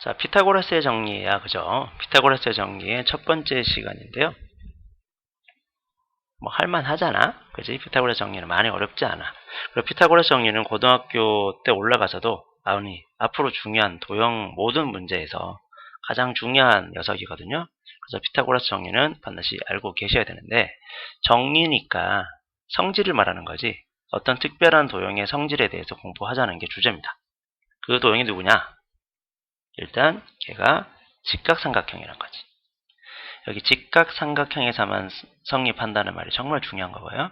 자, 피타고라스의 정리야, 그죠? 피타고라스의 정리의 첫 번째 시간인데요. 뭐 할만 하잖아, 그지? 피타고라스 정리는 많이 어렵지 않아. 그리고 피타고라스 정리는 고등학교 때 올라가서도 앞으로 중요한 도형 모든 문제에서 가장 중요한 녀석이거든요. 그래서 피타고라스 정리는 반드시 알고 계셔야 되는데, 정리니까 성질을 말하는 거지 어떤 특별한 도형의 성질에 대해서 공부하자는 게 주제입니다. 그 도형이 누구냐? 일단 걔가 직각삼각형이란 거지. 여기 직각삼각형에서만 성립한다는 말이 정말 중요한 거고요.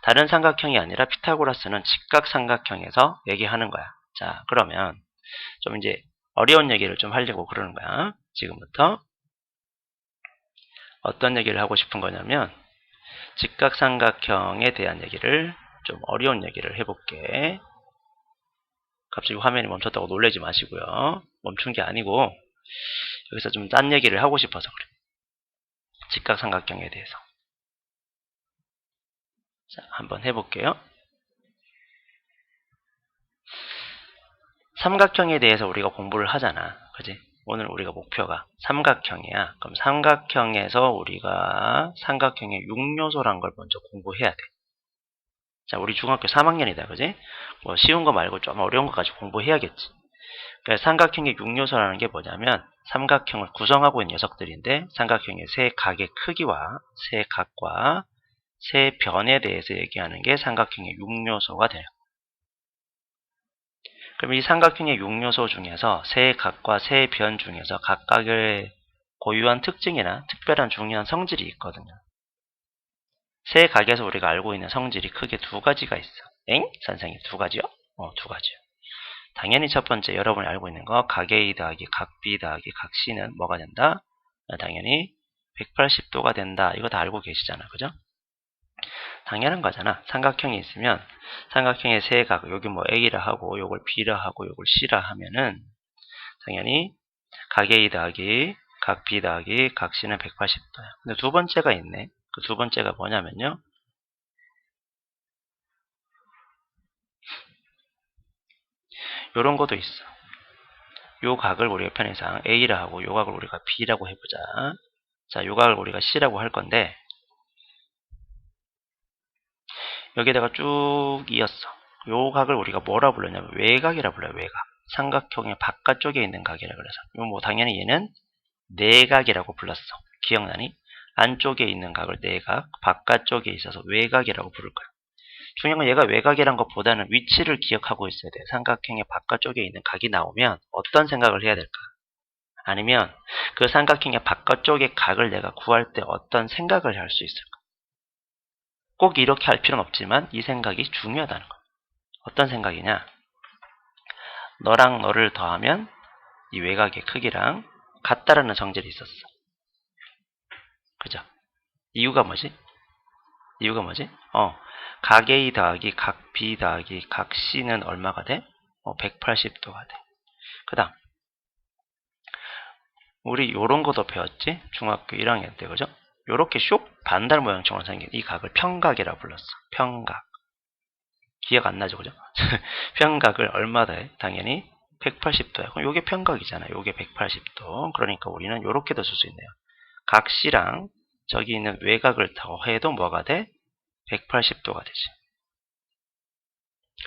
다른 삼각형이 아니라 피타고라스는 직각삼각형에서 얘기하는 거야. 자, 그러면 좀 이제 어려운 얘기를 좀 하려고 그러는 거야. 지금부터 어떤 얘기를 하고 싶은 거냐면 직각삼각형에 대한 얘기를, 좀 어려운 얘기를 해볼게. 갑자기 화면이 멈췄다고 놀라지 마시고요. 멈춘 게 아니고 여기서 좀 딴 얘기를 하고 싶어서 그래. 직각삼각형에 대해서. 자, 한번 해볼게요. 삼각형에 대해서 우리가 공부를 하잖아. 그지? 오늘 우리가 목표가 삼각형이야. 그럼 삼각형에서 우리가 삼각형의 6요소란 걸 먼저 공부해야 돼. 자, 우리 중학교 3학년이다. 그지? 뭐 쉬운 거 말고 좀 어려운 거까지 공부해야겠지. 그래서 삼각형의 6요소라는 게 뭐냐면 삼각형을 구성하고 있는 녀석들인데, 삼각형의 세 각의 크기와 세 각과 세 변에 대해서 얘기하는 게 삼각형의 6요소가 돼요. 그럼 이 삼각형의 6요소 중에서 세 각과 세 변 중에서 각각의 고유한 특징이나 특별한 중요한 성질이 있거든요. 세 각에서 우리가 알고 있는 성질이 크게 두 가지가 있어. 엥? 선생님, 두 가지요? 두 가지요. 당연히 첫 번째, 여러분이 알고 있는 거 각 A 더하기 각 B 더하기 각 C는 뭐가 된다? 당연히 180도가 된다. 이거 다 알고 계시잖아. 그죠? 당연한 거잖아. 삼각형이 있으면 삼각형의 세 각, 여기 뭐 A라 하고 요걸 B라 하고 요걸 C라 하면은 당연히 각 A 더하기 각 B 더하기 각 C는 180도야. 근데 두 번째가 있네. 그 두 번째가 뭐냐면요. 요런 것도 있어. 요 각을 우리가 편의상 A라 하고 요 각을 우리가 B라고 해보자. 자, 요 각을 우리가 C라고 할 건데 여기에다가 쭉 이었어. 요 각을 우리가 뭐라 불렀냐면 외각이라 불러요. 외각. 삼각형의 바깥쪽에 있는 각이라 그래서. 요 뭐 당연히 얘는 내각이라고 불렀어. 기억나니? 안쪽에 있는 각을 내각, 바깥쪽에 있어서 외각이라고 부를 거야. 중요한 건 얘가 외곽이란 것보다는 위치를 기억하고 있어야 돼. 삼각형의 바깥쪽에 있는 각이 나오면 어떤 생각을 해야 될까? 아니면 그 삼각형의 바깥쪽의 각을 내가 구할 때 어떤 생각을 할 수 있을까? 꼭 이렇게 할 필요는 없지만 이 생각이 중요하다는 거야. 어떤 생각이냐? 너랑 너를 더하면 이 외곽의 크기랑 같다라는 성질이 있었어. 그죠? 이유가 뭐지? 이유가 뭐지? 각 A 더하기 각 B 더하기 각 C는 얼마가 돼? 180도가 돼. 그 다음 우리 요런 것도 배웠지? 중학교 1학년 때, 그죠? 요렇게 쇽 반달 모양처럼 생긴 이 각을 평각이라 불렀어. 평각. 기억 안 나죠, 그죠? 평각을 얼마다 해? 당연히 180도야. 그럼 요게 평각이잖아. 요게 180도. 그러니까 우리는 요렇게도 쓸 수 있네요. 각 C랑 저기 있는 외곽을 더해도 뭐가 돼? 180도가 되지.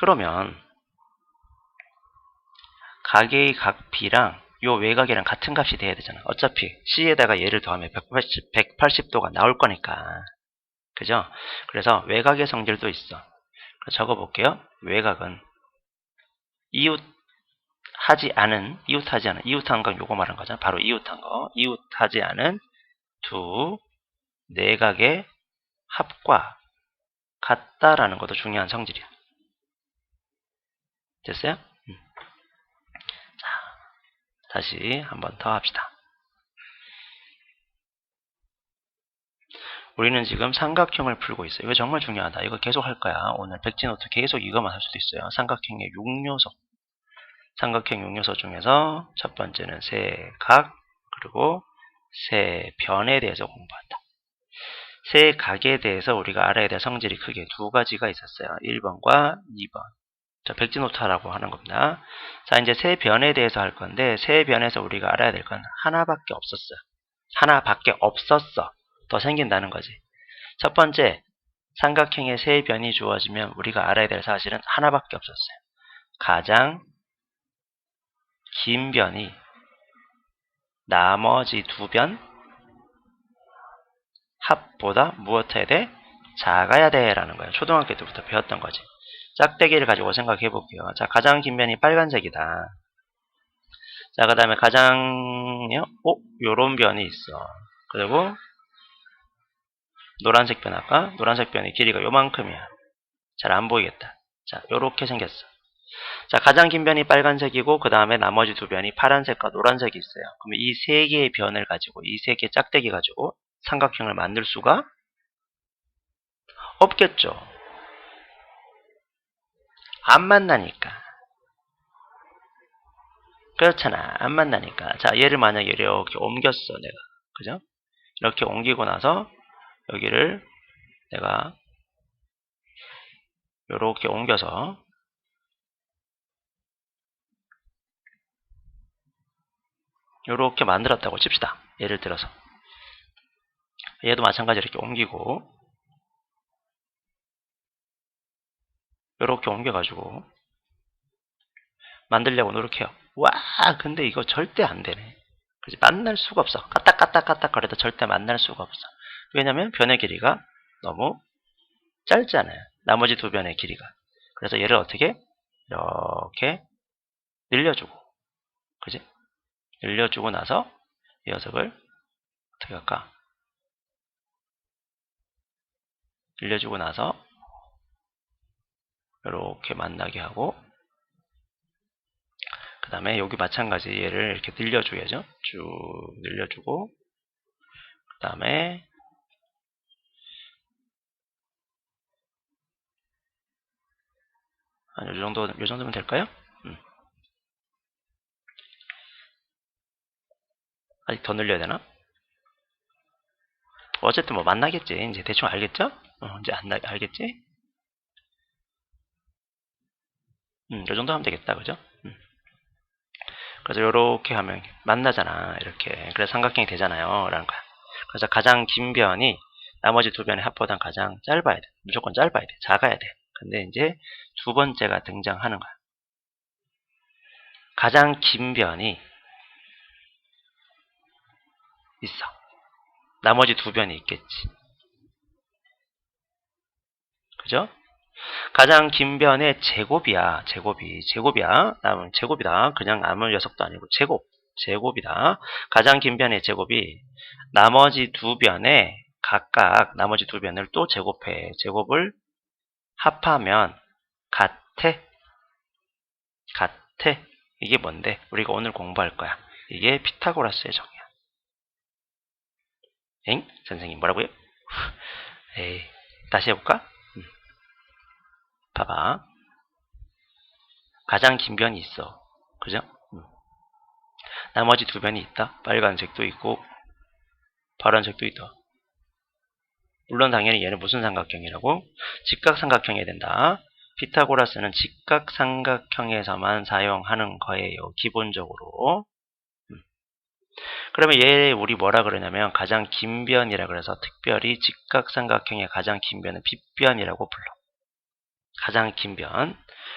그러면 각 A, 각 B랑 요 외곽이랑 같은 값이 돼야 되잖아. 어차피 C에다가 얘를 더하면 180도가 나올 거니까. 그죠? 그래서 외곽의 성질도 있어. 적어볼게요. 외곽은 이웃하지 않은 요거 말한 거잖아. 바로 이웃한 거. 이웃하지 않은 두 내각의 합과 같다라는 것도 중요한 성질이야. 됐어요? 자, 다시 한번 더 합시다. 우리는 지금 삼각형을 풀고 있어요. 이거 정말 중요하다. 이거 계속 할 거야. 오늘 백지노트 계속 이거만 할 수도 있어요. 삼각형의 6요소. 삼각형 6요소 중에서 첫 번째는 세 각, 그리고 세 변에 대해서 공부한다. 세 각에 대해서 우리가 알아야 될 성질이 크게 두 가지가 있었어요. 1번과 2번. 백지노타라고 하는 겁니다. 자, 이제 세 변에 대해서 할 건데, 세 변에서 우리가 알아야 될 건 하나밖에 없었어요. 하나밖에 없었어. 더 생긴다는 거지. 첫 번째, 삼각형의 세 변이 주어지면 우리가 알아야 될 사실은 하나밖에 없었어요. 가장 긴 변이 나머지 두 변 합보다 무엇해야 돼? 작아야 돼 라는 거예요. 초등학교 때부터 배웠던 거지. 짝대기를 가지고 생각해 볼게요. 자, 가장 긴 변이 빨간색이다. 자, 그 다음에 요런 변이 있어. 그리고 노란색 변 아까 노란색 변의 길이가 요만큼이야. 잘 안 보이겠다. 자, 요렇게 생겼어. 자, 가장 긴 변이 빨간색이고 그 다음에 나머지 두 변이 파란색과 노란색이 있어요. 그럼 이 세 개의 변을 가지고 이 세 개의 짝대기 가지고 삼각형을 만들 수가 없겠죠. 안 만나니까. 그렇잖아. 안 만나니까. 자, 얘를 만약에 이렇게 옮겼어, 내가. 그죠? 이렇게 옮기고 나서 여기를 내가 이렇게 옮겨서 이렇게 만들었다고 칩시다. 예를 들어서 얘도 마찬가지로 이렇게 옮기고 이렇게 옮겨가지고 만들려고 노력해요. 와, 근데 이거 절대 안 되네. 그치? 만날 수가 없어. 까딱까딱까딱 거려도 절대 만날 수가 없어. 왜냐면 변의 길이가 너무 짧잖아요. 나머지 두 변의 길이가. 그래서 얘를 어떻게? 이렇게 늘려주고. 그지? 늘려주고 나서 이 녀석을 어떻게 할까? 늘려주고 나서 이렇게 만나게 하고 그 다음에 여기 마찬가지 얘를 이렇게 늘려줘야죠. 쭉 늘려주고 그 다음에 한 요 정도면 될까요? 아직 더 늘려야 되나? 어쨌든 뭐 만나겠지. 이제 대충 알겠죠? 이제 알겠지? 요 정도 하면 되겠다. 그죠? 그래서 요렇게 하면 만나잖아. 이렇게. 그래서 삼각형이 되잖아요. 라는 거야. 그래서 가장 긴 변이 나머지 두 변의 합보단 가장 짧아야 돼. 무조건 짧아야 돼. 작아야 돼. 근데 이제 두 번째가 등장하는 거야. 가장 긴 변이 있어. 나머지 두 변이 있겠지. 그죠? 가장 긴 변의 제곱이야. 제곱이야. 제곱이다. 그냥 아무 녀석도 아니고 제곱이다. 가장 긴 변의 제곱이 나머지 두 변에 각각 나머지 두 변을 또 제곱해. 제곱을 합하면 같아. 이게 뭔데? 우리가 오늘 공부할 거야. 이게 피타고라스의 정의야. 엥? 선생님 뭐라고요? 에이, 다시 해볼까? 봐봐. 가장 긴 변이 있어. 그죠? 나머지 두 변이 있다. 빨간색도 있고 파란색도 있다. 물론 당연히 얘는 무슨 삼각형이라고? 직각삼각형이 된다. 피타고라스는 직각삼각형에서만 사용하는 거예요. 기본적으로. 그러면 얘 우리 뭐라 그러냐면 가장 긴 변이라 그래서 특별히 직각삼각형의 가장 긴 변은 빗변이라고 불러. 가장 긴 변.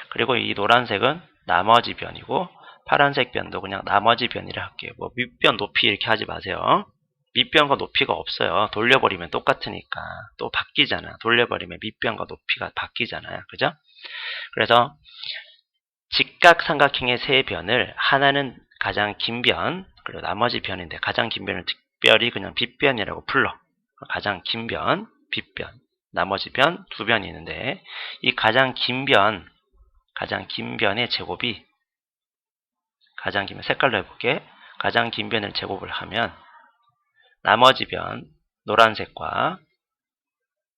그리고 이 노란색은 나머지 변이고 파란색 변도 그냥 나머지 변이라 할게요. 뭐 밑변 높이 이렇게 하지 마세요. 밑변과 높이가 없어요. 돌려버리면 똑같으니까. 또 바뀌잖아. 돌려버리면 밑변과 높이가 바뀌잖아요. 그죠? 그래서 직각삼각형의 세 변을 하나는 가장 긴 변, 그리고 나머지 변인데 가장 긴 변을 특별히 그냥 빗변이라고 불러. 가장 긴 변, 빗변. 나머지 변, 두 변이 있는데 이 가장 긴 변의 제곱이 가장 긴 변, 색깔로 해볼게. 가장 긴 변을 제곱을 하면 나머지 변, 노란색과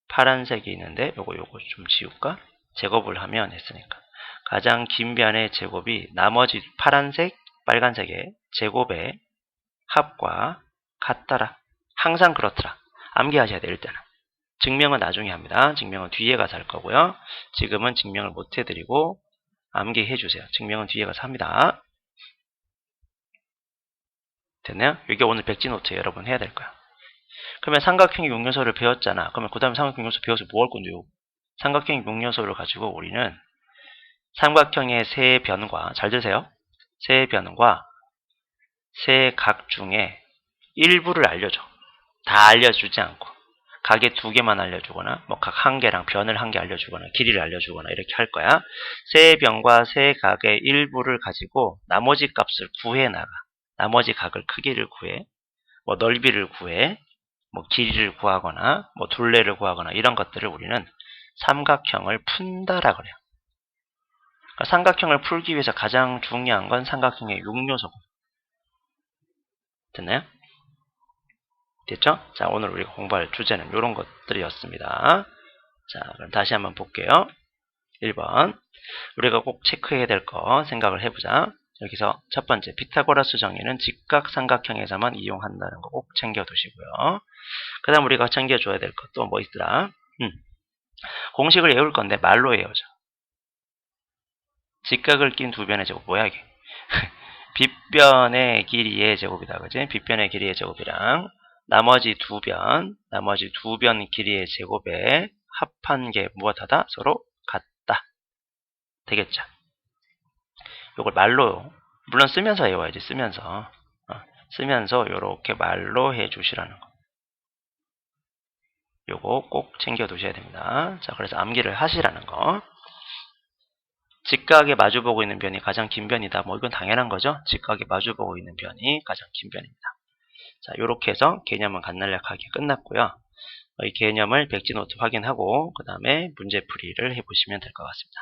파란색이 있는데 요거 좀 지울까? 제곱을 하면 했으니까 가장 긴 변의 제곱이 나머지 파란색, 빨간색의 제곱의 합과 같더라. 항상 그렇더라. 암기하셔야 돼. 일단은 증명은 나중에 합니다. 증명은 뒤에 가서 할 거고요. 지금은 증명을 못 해드리고 암기해 주세요. 증명은 뒤에 가서 합니다. 됐나요? 이게 오늘 백지노트 여러분 해야 될 거야. 그러면 삼각형의 용요소를 배웠잖아. 그러면 그 다음에 삼각형 용요소 배워서 뭐 할 건데요? 삼각형의 용요소를 가지고 우리는 삼각형의 세 변과, 잘 들으세요. 세 변과 세 각 중에 일부를 알려줘. 다 알려주지 않고 각의 두 개만 알려주거나 뭐 각 한 개랑 변을 한 개 알려주거나 길이를 알려주거나 이렇게 할 거야. 세 변과 세 각의 일부를 가지고 나머지 값을 구해 나가. 나머지 각을 크기를 구해, 뭐 넓이를 구해, 뭐 길이를 구하거나 뭐 둘레를 구하거나 이런 것들을 우리는 삼각형을 푼다라 그래요. 그러니까 삼각형을 풀기 위해서 가장 중요한 건 삼각형의 육요소고. 됐나요? 됐죠? 자, 오늘 우리가 공부할 주제는 이런 것들이었습니다. 자, 그럼 다시 한번 볼게요. 1번. 우리가 꼭 체크해야 될 거 생각을 해보자. 여기서 첫 번째, 피타고라스 정의는 직각삼각형에서만 이용한다는 거 꼭 챙겨두시고요. 그 다음 우리가 챙겨줘야 될 것도 뭐 있더라? 공식을 외울 건데 말로 외우죠. 직각을 낀 두 변의 제곱, 뭐야 이게? 빗변의 길이의 제곱이다, 그지? 빗변의 길이의 제곱이랑 나머지 두 변 길이의 제곱에 합한 게 무엇하다? 서로 같다. 되겠죠? 요걸 말로, 물론 쓰면서 외워야지, 쓰면서. 쓰면서 요렇게 말로 해 주시라는 거. 요거 꼭 챙겨 두셔야 됩니다. 자, 그래서 암기를 하시라는 거. 직각에 마주보고 있는 변이 가장 긴 변이다. 뭐 이건 당연한 거죠. 직각에 마주보고 있는 변이 가장 긴 변입니다. 자, 요렇게 해서 개념은 간단하게 끝났고요. 이 개념을 백지노트 확인하고 그 다음에 문제풀이를 해보시면 될 것 같습니다.